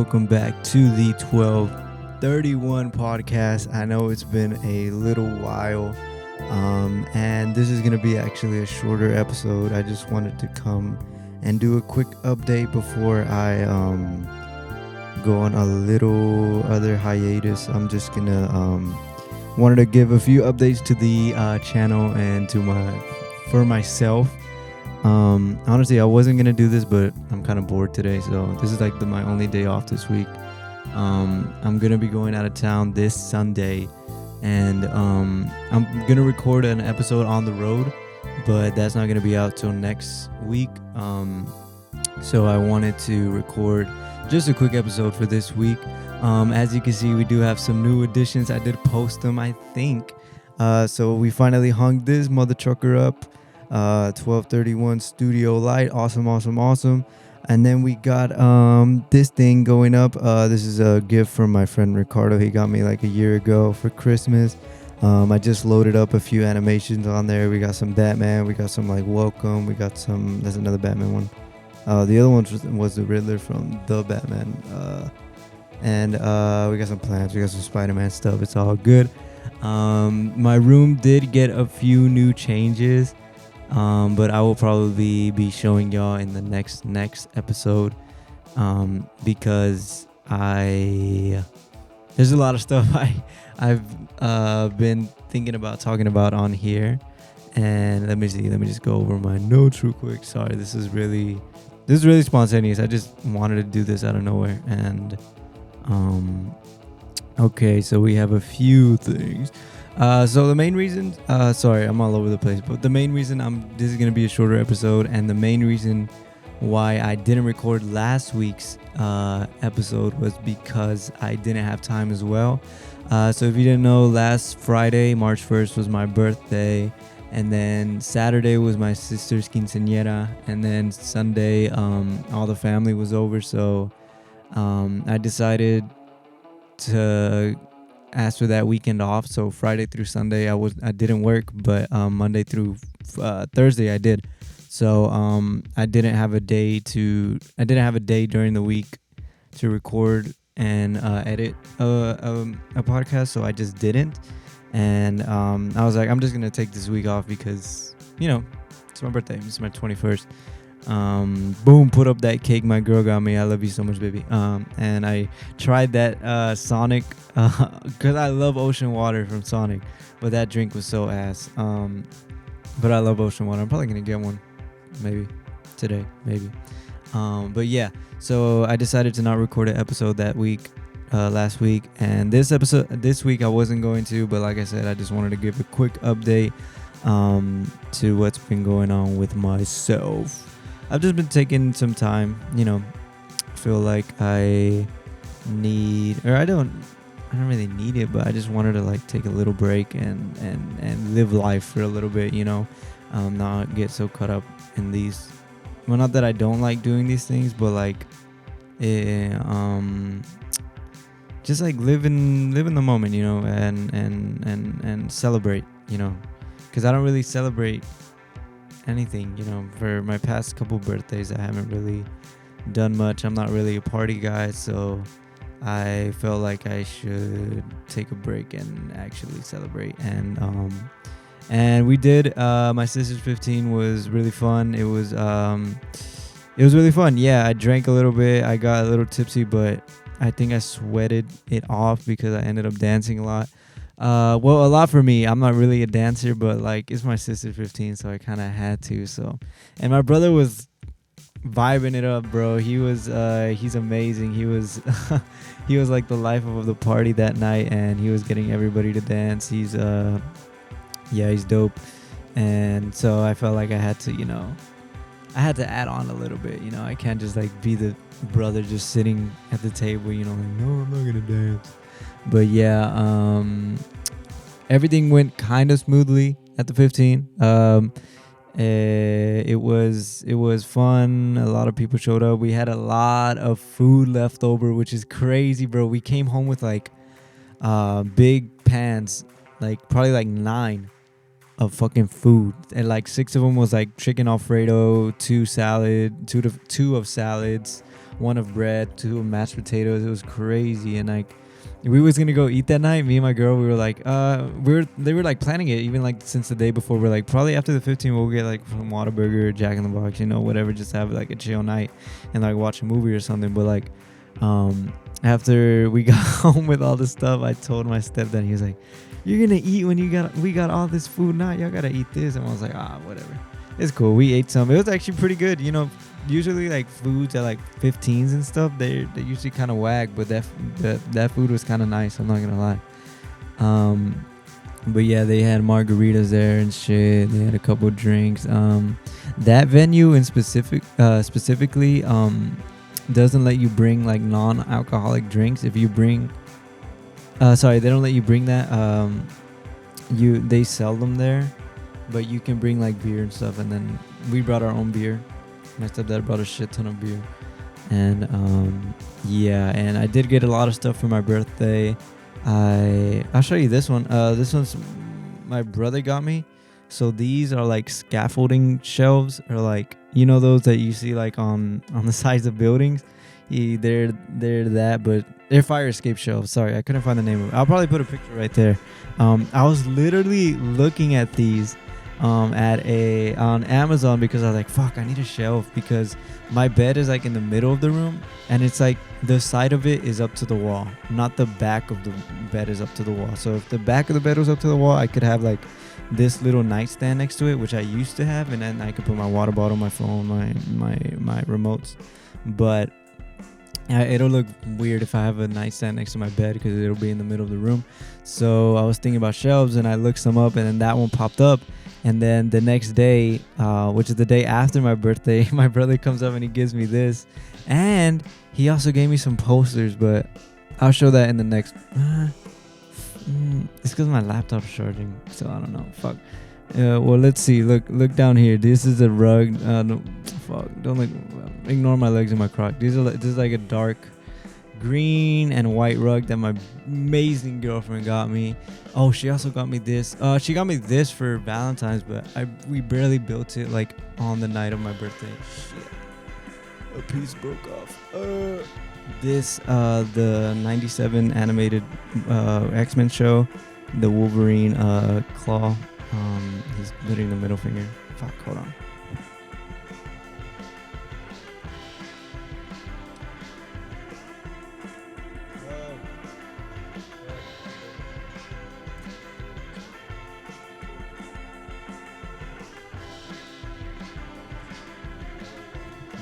welcome back to the 1231 podcast. I know it's been a little while, and this is going to be actually a shorter episode. I just wanted to come and do a quick update before I go on a little other hiatus. I'm just going to wanted to give a few updates to the channel and for myself. Honestly, I wasn't gonna do this, but I'm kind of bored today, so this is like my only day off this week. I'm gonna be going out of town this Sunday, and I'm gonna record an episode on the road, but that's not gonna be out till next week. So I wanted to record just a quick episode for this week. As you can see, we do have some new additions. I did post them, I think. So we finally hung this mother trucker up. 1231 studio light, awesome. And then we got this thing going up. This is a gift from my friend Ricardo. He got me like a year ago for Christmas. I just loaded up a few animations on there. We got some Batman, we got some like Welcome, we got some, there's another Batman one. The other one was the Riddler from the Batman. And we got some plans, we got some Spider-Man stuff. It's all good. My room did get a few new changes. But I will probably be showing y'all in the next episode, because there's a lot of stuff I've been thinking about talking about on here, and let me just go over my notes real quick. Sorry, this is really spontaneous. I just wanted to do this out of nowhere, and okay, so we have a few things. So the main reason, sorry, I'm all over the place, but the main reason this is going to be a shorter episode, and the main reason why I didn't record last week's episode was because I didn't have time as well. So if you didn't know, last Friday, March 1st was my birthday, and then Saturday was my sister's quinceañera, and then Sunday, all the family was over, so I decided to ask for that weekend off. So Friday through Sunday I didn't work, but Monday through Thursday I did. So I didn't have a day during the week to record and edit a podcast, so I just didn't. And I was like, I'm just gonna take this week off because it's my birthday. It's my 21st. Boom, put up that cake my girl got me. I love you so much, baby. And I tried that Sonic, because I love ocean water from Sonic, but that drink was so ass. But I love ocean water. I'm probably gonna get one maybe today, maybe. But yeah, so I decided to not record an episode that week, last week, and this week I wasn't going to, but like I said, I just wanted to give a quick update to what's been going on with myself. I've just been taking some time, feel like I don't really need it, but I just wanted to like take a little break and live life for a little bit, not get so caught up in these, well, not that I don't like doing these things, but like just like live in the moment, and celebrate, because I don't really celebrate anything, for my past couple birthdays. I haven't really done much. I'm not really a party guy, so I felt like I should take a break and actually celebrate. And we did. My sister's 15 was really fun. It was really fun. Yeah, I drank a little bit. I got a little tipsy, but I think I sweated it off because I ended up dancing a lot. Well, a lot for me. I'm not really a dancer, but like it's my sister 15, so I kind of had to. So, and my brother was vibing it up, bro. He's amazing. He was he was like the life of the party that night, and he was getting everybody to dance. He's dope. And so I felt like I had to add on a little bit. I can't just like be the brother just sitting at the table, like, no, I'm not gonna dance. But yeah, everything went kind of smoothly at the 15. It was fun. A lot of people showed up. We had a lot of food left over, which is crazy, bro. We came home with like big pans, like probably like 9 of fucking food, and like 6 of them was like chicken alfredo, 2 of salads, one of bread, two of mashed potatoes. It was crazy. And like we was gonna go eat that night. Me and my girl, we were like, they were like planning it even like since the day before. We're like, probably after the 15th we'll get like from Whataburger, Jack in the Box, whatever, just have like a chill night and like watch a movie or something. But like after we got home with all this stuff, I told my stepdad, he was like, you're gonna eat when we got all this food now, y'all gotta eat this. And I was like, whatever, it's cool. We ate some. It was actually pretty good. Usually like foods at like 15s and stuff, they usually kind of whack, but that food was kind of nice, I'm not gonna lie. But yeah, they had margaritas there and shit. They had a couple drinks. That venue in specifically doesn't let you bring like non-alcoholic drinks. If you bring they don't let you bring that. They sell them there, but you can bring like beer and stuff. And then we brought our own beer. My stepdad brought a shit ton of beer. And and I did get a lot of stuff for my birthday. I'll show you this one. This one's my brother got me. So these are like scaffolding shelves, or like those that you see like on the sides of buildings. They're that, but they're fire escape shelves. Sorry, I couldn't find the name of it. I'll probably put a picture right there. I was literally looking at these on Amazon because I was like, fuck, I need a shelf, because my bed is like in the middle of the room, and it's like the side of it is up to the wall, not the back of the bed is up to the wall. So if the back of the bed was up to the wall, I could have like this little nightstand next to it, which I used to have, and then I could put my water bottle, my phone, my remotes. But it'll look weird if I have a nightstand next to my bed, because it'll be in the middle of the room. So I was thinking about shelves, and I looked some up, and then that one popped up. And then the next day, which is the day after my birthday, my brother comes up and he gives me this. And he also gave me some posters, but I'll show that in the next... it's because my laptop's charging, so I don't know. Fuck. Well, let's see. Look down here. This is a rug. No, fuck. Don't look. Ignore my legs and my croc. This is like a dark green and white rug that my amazing girlfriend got me. Oh, she also got me this. She got me this for Valentine's, but we barely built it like on the night of my birthday. Shit. A piece broke off. This the 97 animated X-Men show, the Wolverine claw. He's putting the middle finger. Fuck, hold on.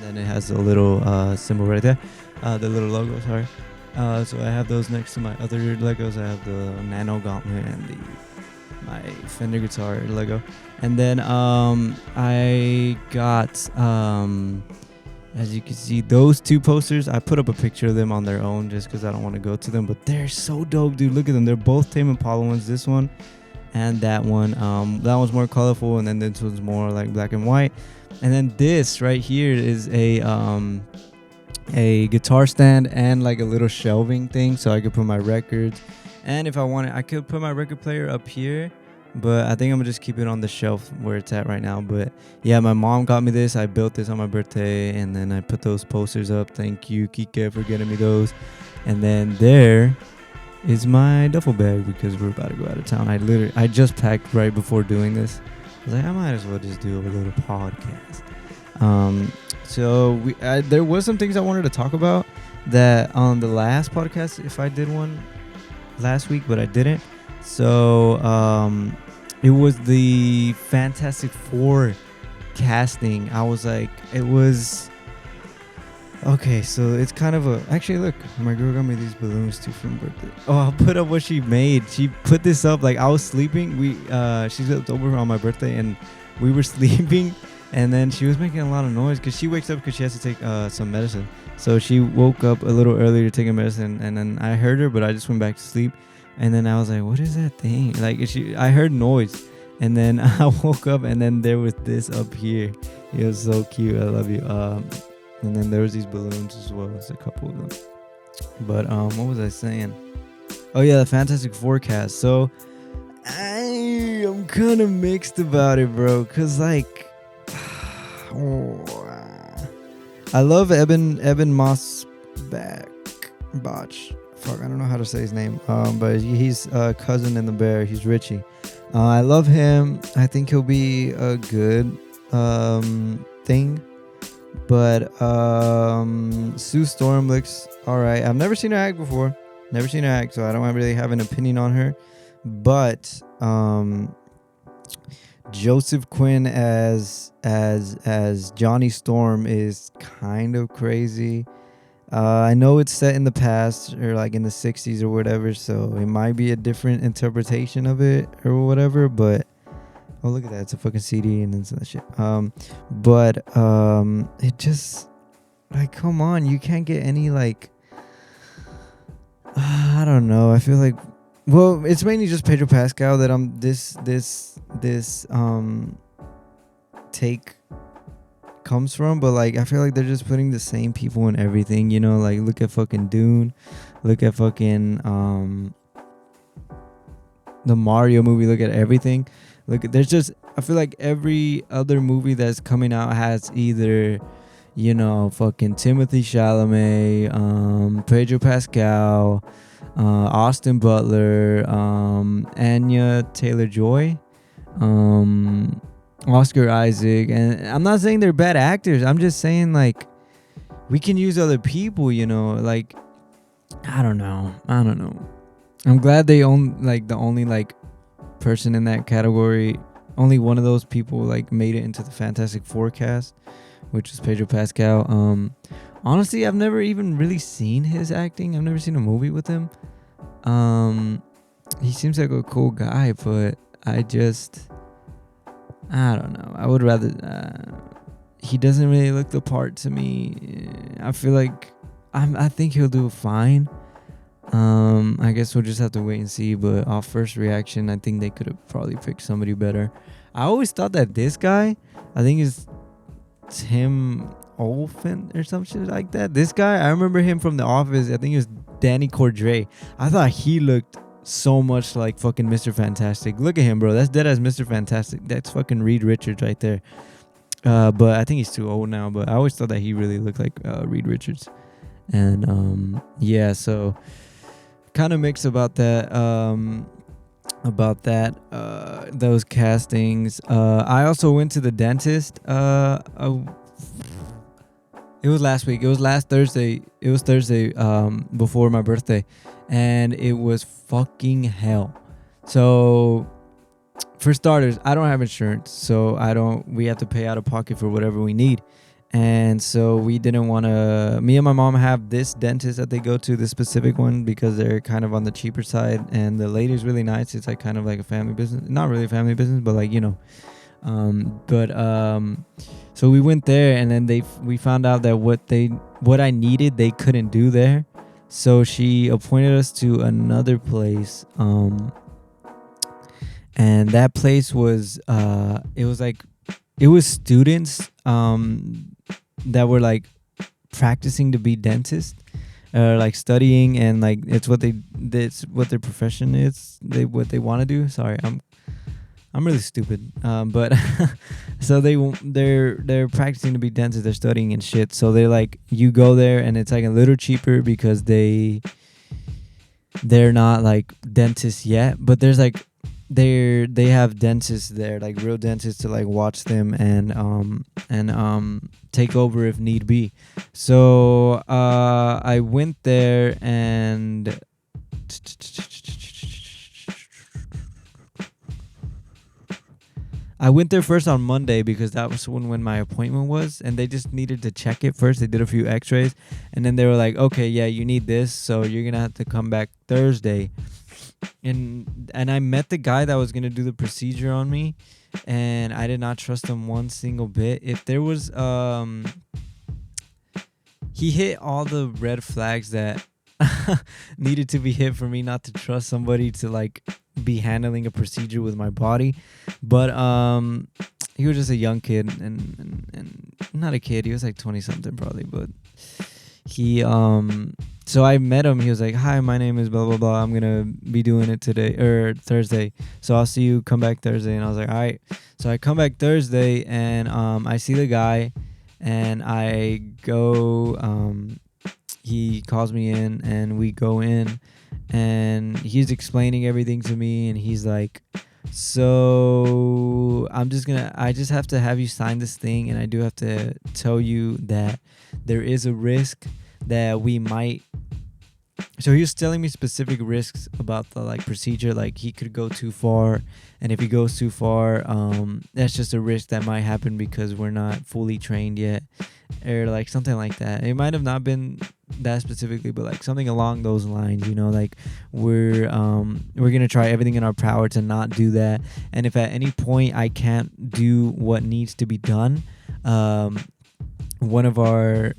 Then it has a little symbol right there, the little logo, sorry. So I have those next to my other Legos. I have the Nano Gauntlet and my Fender guitar Lego. And then I got, as you can see, those two posters. I put up a picture of them on their own just because I don't want to go to them, but they're so dope, dude. Look at them. They're both Tame Impala ones, this one and that one. That one's more colorful, and then this one's more like black and white. And then this right here is a guitar stand and like a little shelving thing, so I could put my records. And if I wanted, I could put my record player up here, but I think I'm gonna just keep it on the shelf where it's at right now. But yeah, my mom got me this. I built this on my birthday, and then I put those posters up. Thank you, Kike, for getting me those. And then there is my duffel bag, because we're about to go out of town. I just packed right before doing this. I was like, I might as well just do a little podcast. So there was some things I wanted to talk about that on the last podcast, if I did one last week, but I didn't. So it was the Fantastic Four casting. I was like, it was okay. So it's kind of actually, look, my girl got me these balloons too from birthday. Oh, I'll put up what she made. She put this up like I was sleeping. She slept over on my birthday, and we were sleeping. And then she was making a lot of noise because she wakes up because she has to take some medicine. So she woke up a little earlier to take a medicine, and then I heard her, but I just went back to sleep. And then I was like, what is that thing? Like, I heard noise, and then I woke up, and then there was this up here. It was so cute. I love you. And then there was these balloons as well. There's a couple of them. But what was I saying? Oh yeah, the Fantastic Four cast. So I'm kind of mixed about it, bro. Cause like, I love Eben Moss Botch. Fuck, I don't know how to say his name. But he's a cousin in The Bear. He's Richie. I love him. I think he'll be a good thing. But Sue Storm looks alright. I've never seen her act before. Never seen her act, so I don't really have an opinion on her. But Joseph Quinn as Johnny Storm is kind of crazy. I know it's set in the past or like in the 60s or whatever, so it might be a different interpretation of it or whatever, but oh, look at that, it's a fucking CD and then some that shit. But it just, like, come on, you can't get any, like, I don't know, I feel like, well, it's mainly just Pedro Pascal that I'm this take comes from, but like I feel like they're just putting the same people in everything, you know, like look at fucking Dune, look at fucking the Mario movie, look at everything. Look at, there's just, I feel like every other movie that's coming out has either, you know, fucking Timothy Chalamet, Pedro Pascal, Austin Butler, Anya Taylor-Joy, Oscar Isaac, and I'm not saying they're bad actors. I'm just saying, like, we can use other people, you know, like, I don't know. I'm glad they own, like, the only, like, person in that category, only one of those people, like, made it into the Fantastic Four cast, which is Pedro Pascal. Honestly, I've never even really seen his acting. I've never seen a movie with him. He seems like a cool guy, but I don't know. I would rather, he doesn't really look the part to me. I feel like, I think he'll do fine. I guess we'll just have to wait and see, but off first reaction, I think they could have probably picked somebody better. I always thought that this guy, I think is Tim Olfen or some shit like that. This guy, I remember him from The Office. I think it was Danny Cordray. I thought he looked so much like fucking Mr. Fantastic. Look at him, bro. That's dead as Mr. Fantastic. That's fucking Reed Richards right there. But I think he's too old now. But I always thought that he really looked like Reed Richards. And yeah, so kind of mixed about that. Those castings. I also went to the dentist. It was last week. It was last Thursday. It was Thursday before my birthday. And it was fucking hell. So, for starters, I don't have insurance. So, we have to pay out of pocket for whatever we need. And so, we didn't want to, me and my mom have this dentist that they go to, this specific one, because they're kind of on the cheaper side. And the lady's really nice. It's like kind of like a family business. Not really a family business, but like, you know. So we went there, and then we found out that what I needed, they couldn't do there. So she appointed us to another place. And that place was, it was students, that were like practicing to be dentists, like studying, and like it's what their profession is. What they want to do. Sorry, I'm really stupid. But so they're practicing to be dentists. They're studying and shit. So they like, you go there and it's like a little cheaper because they're not like dentists yet, but there's like they have dentists there, like real dentists, to like watch them and take over if need be. So I went there and I went there first on Monday because that was when my appointment was, and they just needed to check it first. They did a few x-rays, and then they were like, okay, yeah, you need this, so you're going to have to come back Thursday. And I met the guy that was going to do the procedure on me, and I did not trust him one single bit. If there was, he hit all the red flags that needed to be hit for me not to trust somebody to like be handling a procedure with my body. But he was just a young kid, and not a kid, he was like 20 something probably, but he so I met him. He was like, hi, my name is blah blah blah, I'm gonna be doing it today or Thursday, so I'll see you, come back Thursday. And I was like, all right. So I come back Thursday, and I see the guy, and I go. He calls me in, and we go in, and he's explaining everything to me, and he's like, so I just have to have you sign this thing, and I do have to tell you that there is a risk that we might. So he was telling me specific risks about the like procedure, like he could go too far, and if he goes too far, that's just a risk that might happen because we're not fully trained yet, or like something like that. It might have not been that specifically, but like something along those lines, like we're gonna try everything in our power to not do that, and if at any point I can't do what needs to be done, one of our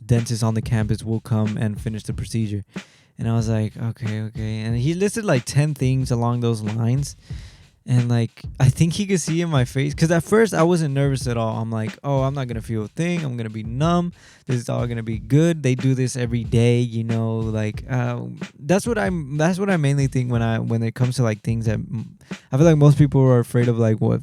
dentists on the campus will come and finish the procedure. And I was like, okay. And he listed like 10 things along those lines. And like, I think he could see in my face, because at first I wasn't nervous at all. I'm like, oh, I'm not going to feel a thing. I'm going to be numb. This is all going to be good. They do this every day, like, that's what I mainly think when it comes to like things that I feel like most people are afraid of, like what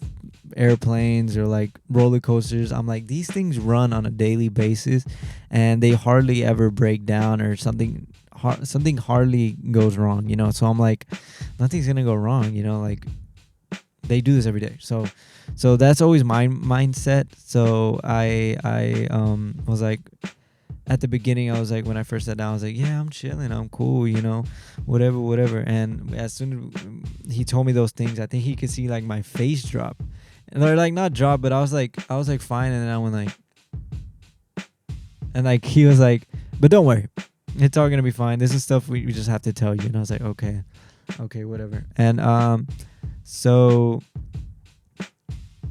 airplanes or like roller coasters. I'm like, these things run on a daily basis and they hardly ever break down, or something hardly goes wrong, so I'm like, nothing's gonna go wrong, like they do this every day. So that's always my mindset. So I was like, at the beginning, I was like, when I first sat down, I was like, yeah, I'm chilling, I'm cool, whatever. And as soon as he told me those things, I think he could see like my face drop. And they're like, not drop, but I was like fine. And then I went like, and like he was like, but don't worry, it's all gonna be fine. This is stuff we just have to tell you. And I was like, okay, whatever. And so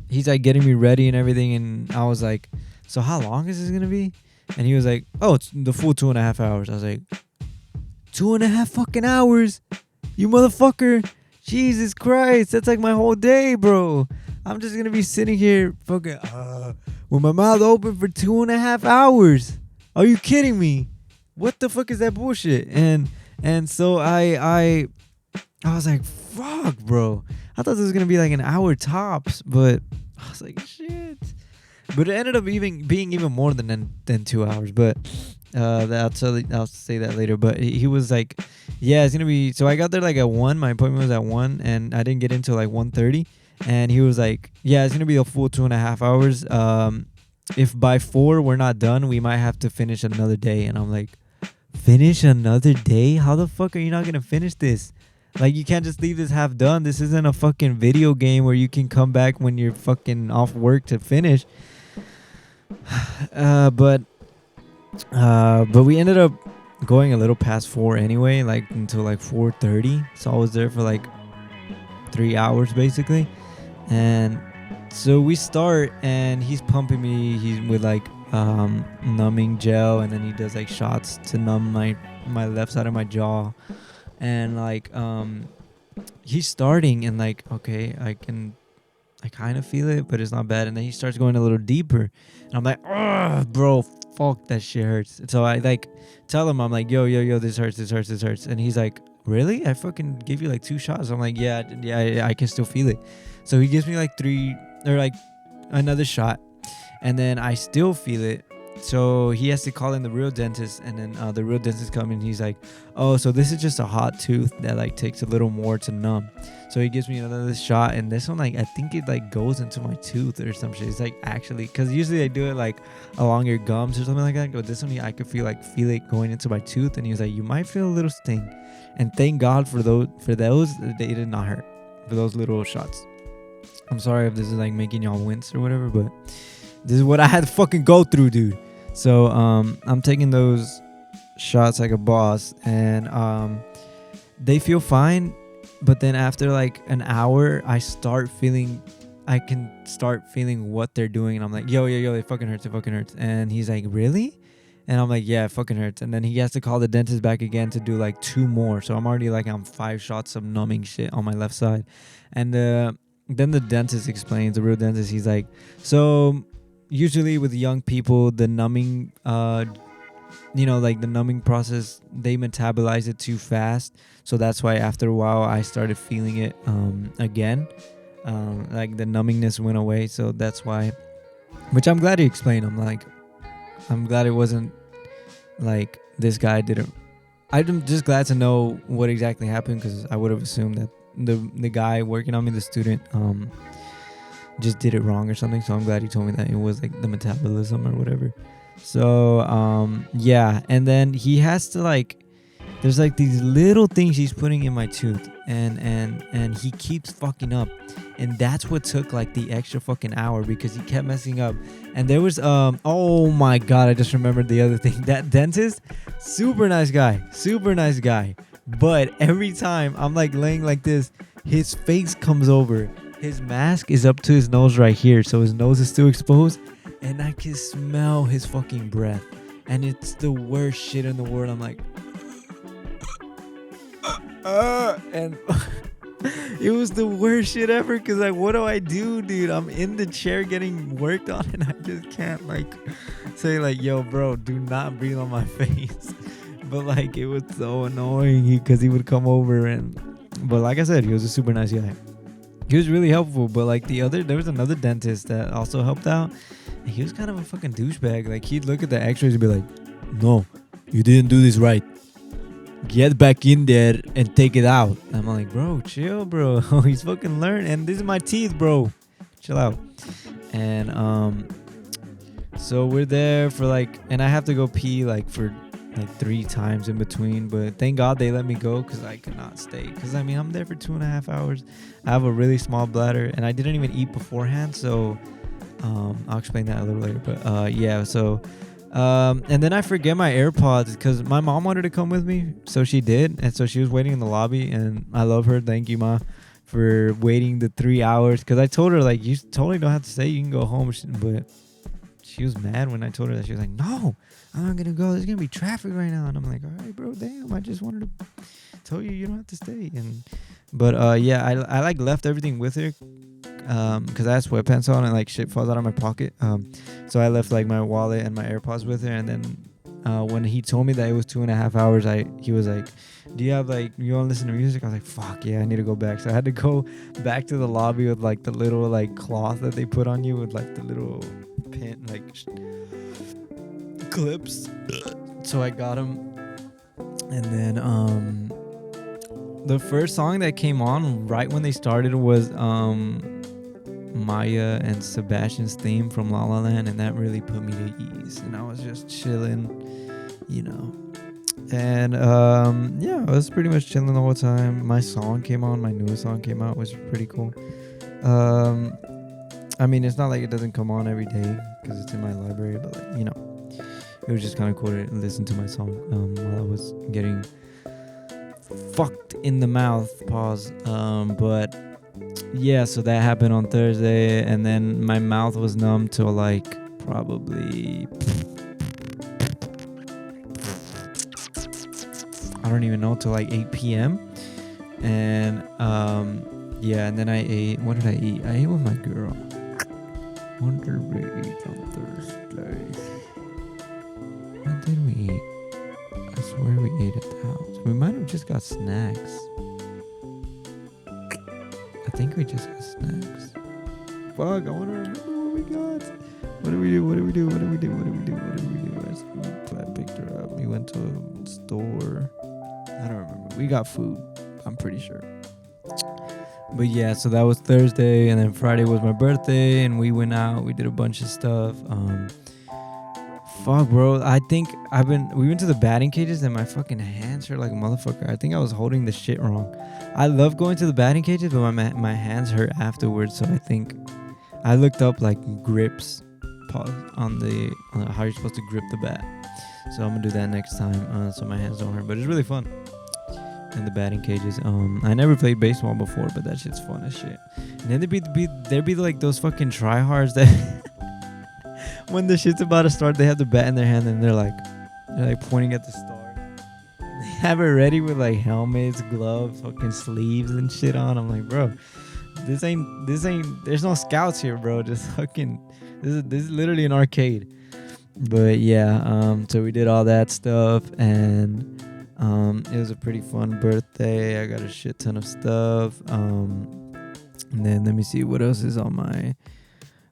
he's like getting me ready and everything, and I was like, so how long is this gonna be? And he was like, oh, it's the full 2.5 hours. I was like, 2.5 fucking hours, you motherfucker! Jesus Christ, that's like my whole day, bro. I'm just gonna be sitting here fucking with my mouth open for 2.5 hours. Are you kidding me? What the fuck is that bullshit? And so I was like, fuck, bro. I thought this was gonna be like an hour tops, but I was like, shit. But it ended up being even more than 2 hours. But I'll say that later. But he was like, yeah, it's gonna be. So I got there like at 1. My appointment was at 1, and I didn't get into like 1:30. And he was like, yeah, it's gonna be a full 2.5 hours. If by 4 we're not done, we might have to finish another day. And I'm like, finish another day? How the fuck are you not gonna finish this? Like, you can't just leave this half done. This isn't a fucking video game where you can come back when you're fucking off work to finish. But we ended up going a little past 4 anyway, like until like 4:30. So I was there for like 3 hours basically. And so we start, and he's pumping me. He's with like numbing gel, and then he does like shots to numb my left side of my jaw. And like he's starting, and like, okay, I kind of feel it, but it's not bad. And then he starts going a little deeper, and I'm like, ugh, bro, fuck, that shit hurts. And so I like tell him, I'm like, yo, this hurts. And he's like, really? I fucking gave you like 2 shots. I'm like, yeah, I can still feel it. So he gives me like 3 or like another shot, and then I still feel it. So he has to call in the real dentist, and then the real dentist comes and he's like, oh, so this is just a hot tooth that like takes a little more to numb. So he gives me another shot, and this one, like, I think it like goes into my tooth or some shit. It's like, actually, because usually they do it like along your gums or something like that. But this one, I could feel it going into my tooth. And he was like, you might feel a little sting, and thank God for those they did not hurt, for those little shots. I'm sorry if this is like making y'all wince or whatever, but this is what I had to fucking go through, dude. So I'm taking those shots like a boss, and they feel fine. But then after like an hour, I can start feeling what they're doing, and I'm like, yo, it fucking hurts. And he's like, really? And I'm like, yeah, it fucking hurts. And then he has to call the dentist back again to do like 2 more. So I'm already like on 5 shots of numbing shit on my left side. And then the dentist explains, the real dentist, he's like, so usually with young people, the numbing, like the numbing process, they metabolize it too fast. So that's why after a while I started feeling it again. Like the numbingness went away. So that's why which I'm glad he explained. I'm glad it wasn't like this guy didn't. I'm just glad to know what exactly happened, because I would have assumed that the guy working on me, the student, just did it wrong or something. So I'm glad he told me that it was like the metabolism or whatever. So yeah, and then he has to like, there's like these little things he's putting in my tooth, and he keeps fucking up, and that's what took like the extra fucking hour, because he kept messing up. And there was oh my god, I just remembered the other thing. That dentist, super nice guy, but every time I'm like laying like this, his face comes over, his mask is up to his nose right here, so his nose is still exposed, and I can smell his fucking breath, and it's the worst shit in the world. I'm like, and it was the worst shit ever, because like, what do I do, dude? I'm in the chair getting worked on, and I just can't like say like, yo bro, do not breathe on my face. But like, it was so annoying because he would come over, but like I said, he was a super nice guy. He was really helpful. But like there was another dentist that also helped out, and he was kind of a fucking douchebag. Like, he'd look at the x-rays and be like, no, you didn't do this right, get back in there and take it out. I'm like, bro, chill, bro. He's fucking learned, and this is my teeth, bro, chill out. And so we're there for like, and I have to go pee like for like 3 times in between, but thank God they let me go, because I could not stay, because I mean, I'm there for 2.5 hours. I have a really small bladder, and I didn't even eat beforehand, so I'll explain that a little later. But yeah, so and then I forget my AirPods, because my mom wanted to come with me, so she did, and so she was waiting in the lobby, and I love her, thank you, Ma, for waiting the 3 hours, because I told her like, you totally don't have to stay, you can go home. But she was mad when I told her that. She was like, no, I'm not gonna go, there's gonna be traffic right now. And I'm like, all right, bro, damn, I just wanted to tell you don't have to stay. But yeah, I like left everything with her, because I had sweatpants on, and like shit falls out of my pocket, so I left like my wallet and my AirPods with her. And then when he told me that it was 2.5 hours, he was like, do you have like, you want to listen to music? I was like, fuck yeah, I need to go back. So I had to go back to the lobby with like the little like cloth that they put on you with like the little pin like clips. So I got them, and then the first song that came on right when they started was Maya and Sebastian's theme from La La Land, and that really put me to ease, and I was just chilling, you know. And yeah, I was pretty much chilling the whole time. My song came on, my newest song came out, which was pretty cool. I mean, it's not like it doesn't come on every day because it's in my library, but like, you know, it was just kind of cool to listen to my song while I was getting fucked in the mouth, pause. But yeah, so that happened on Thursday, and then my mouth was numb till like probably, I don't even know, till like 8 p.m. And yeah, and then I ate. What did I eat? I ate with my girl. What did we eat on Thursday? What did we eat? I swear we ate at the house. We might have just got snacks. I think we just got snacks. Fuck, I want to remember what we got. What did we do? I picked her up. We went to a store. I don't remember. We got food, I'm pretty sure. But yeah, so that was Thursday, and then Friday was my birthday, and we went out. We did a bunch of stuff. Fuck, bro. I think we went to the batting cages, and my fucking hands hurt like a motherfucker. I think I was holding the shit wrong. I love going to the batting cages, but my hands hurt afterwards. So I think I looked up like grips on how you're supposed to grip the bat. So I'm gonna do that next time, so my hands don't hurt. But it's really fun. In the batting cages. I never played baseball before, but that shit's fun as shit. And then there'd be like those fucking tryhards that when the shit's about to start, they have the bat in their hand, and they're like pointing at the star. They have it ready with like helmets, gloves, fucking sleeves and shit on. I'm like, bro, this ain't. There's no scouts here, bro. Just fucking. This is literally an arcade. But yeah, so we did all that stuff, and it was a pretty fun birthday. I got a shit ton of stuff. And then let me see what else is on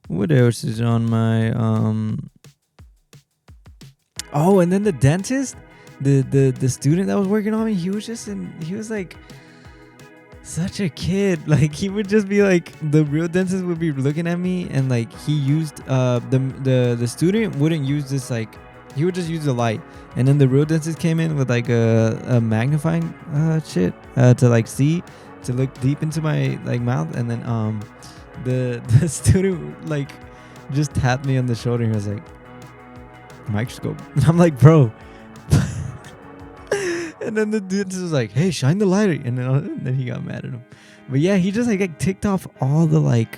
What else is on my Oh, and then the dentist, the student that was working on me, he was like such a kid. Like he would just be like, the real dentist would be looking at me, and like he used the student wouldn't use this, like he would just use the light, and then the real dentist came in with like a magnifying shit to like see, to look deep into my like mouth, and then the student like just tapped me on the shoulder, and he was like, microscope. And I'm like, bro. And then the dude just was like, hey, shine the light. And then he got mad at him. But yeah, he just like ticked off all the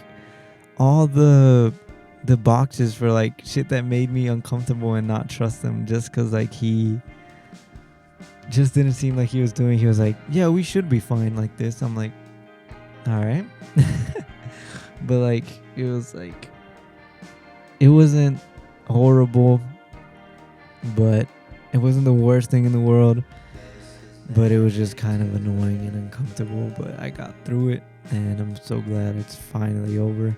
boxes for like shit that made me uncomfortable and not trust him, just because like he just didn't seem like he was doing. He was like, yeah, we should be fine like this. I'm like, all right. But like it was like, it wasn't horrible, but it wasn't the worst thing in the world. But it was just kind of annoying and uncomfortable, but I got through it, and I'm so glad it's finally over.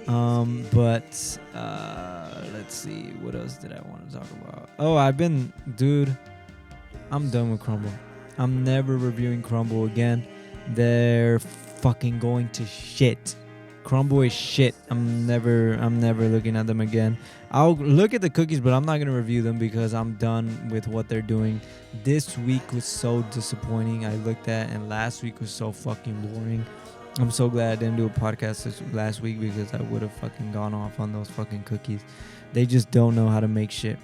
But let's see, what else did I want to talk about? Oh, I'm done with CRUMBL. I'm never reviewing CRUMBL again. They're fucking going to shit. CRUMBL is shit. I'm never looking at them again. I'll look at the cookies, but I'm not gonna review them because I'm done with what they're doing. This week was so disappointing. I looked at, and last week was so fucking boring. I'm so glad I didn't do a podcast last week, because I would have fucking gone off on those fucking cookies. They just don't know how to make shit.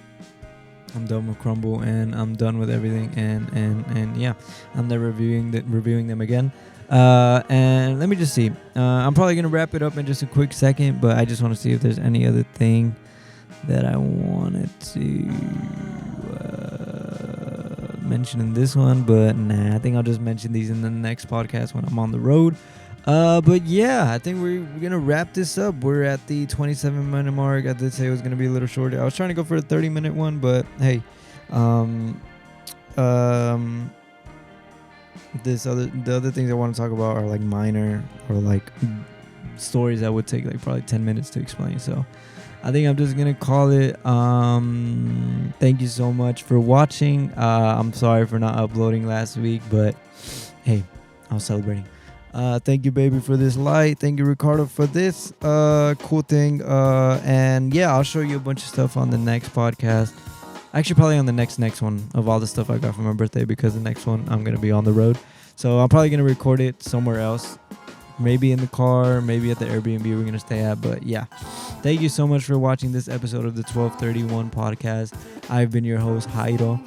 I'm done with CRUMBL, and I'm done with everything, and yeah, I'm never reviewing them again. And let me just see. I'm probably gonna wrap it up in just a quick second, but I just want to see if there's any other thing that I wanted to mention in this one. But nah, I think I'll just mention these in the next podcast when I'm on the road. But yeah, I think we're gonna wrap this up. We're at the 27-minute mark. I did say it was gonna be a little shorter. I was trying to go for a 30-minute one, but hey, the other things I want to talk about are like minor, or like stories that would take like probably 10 minutes to explain. So I think I'm just gonna call it. Thank you so much for watching. I'm sorry for not uploading last week, but hey, I was celebrating. Thank you, baby, for this light. Thank you, Ricardo, for this cool thing. And yeah, I'll show you a bunch of stuff on the next podcast. Actually, probably on the next one of all the stuff I got for my birthday, because the next one I'm gonna be on the road. So I'm probably gonna record it somewhere else. Maybe in the car, maybe at the Airbnb we're going to stay at. But yeah, thank you so much for watching this episode of the 1231 podcast. I've been your host, Jairo.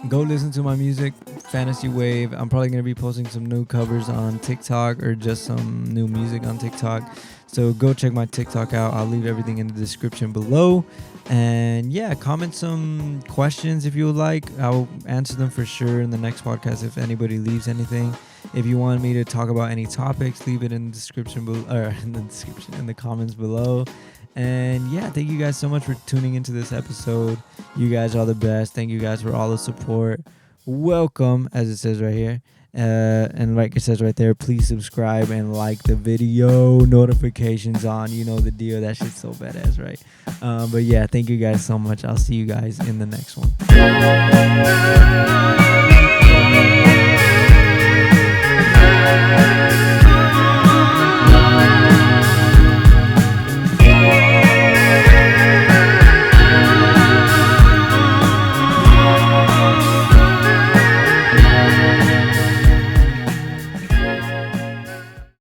Go listen to my music, Fantasy Wave. I'm probably going to be posting some new covers on TikTok, or just some new music on TikTok. So go check my TikTok out. I'll leave everything in the description below. And yeah, comment some questions if you would like. I'll answer them for sure in the next podcast if anybody leaves anything. If you want me to talk about any topics, leave it in the description in the comments below. And yeah, thank you guys so much for tuning into this episode. You guys are the best. Thank you guys for all the support. Welcome, as it says right here. And like it says right there, please subscribe and like the video. Notifications on. You know the deal. That shit's so badass, right? But yeah, thank you guys so much. I'll see you guys in the next one.